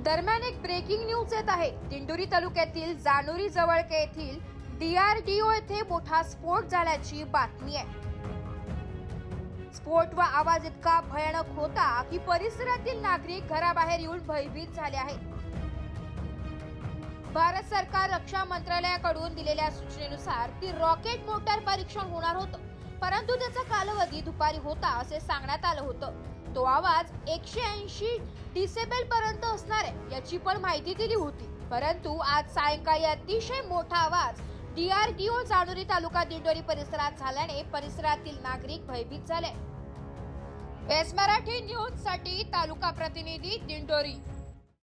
दरम्यान एक breaking news येत आहे। दिंडोरी तालुक्यातील जानोरी जवळके येथील DRDO येथे मोठा स्फोट झाल्याची बातमी आहे। स्फोट व आवाज इतका भयानक होता की परिसरातील नागरिक घराबाहेर येऊन भयभीत झाले आहेत। भारत सरकार रक्षा मंत्रालयाकडून दिलेल्या सूचनेनुसार ती रॉकेट मोटार परीक्षण होणार होतं, परंतु त्याचा कालावधी दुपारी होता असे सांगण्यात आलं होतं। तो आवाज 180 डेसिबल पर्यंत असणार आहे याची पण माहिती दिली होती, परंतु आज सायंकाळी अतिशय मोठा आवाज DRDO जानोरी तालुका दिंडोरी परिसरात झाल्याने परिसरातील नागरिक भयभीत झाले। एस मराठी न्यूज साठी तालुका प्रतिनिधी दिंडोरी।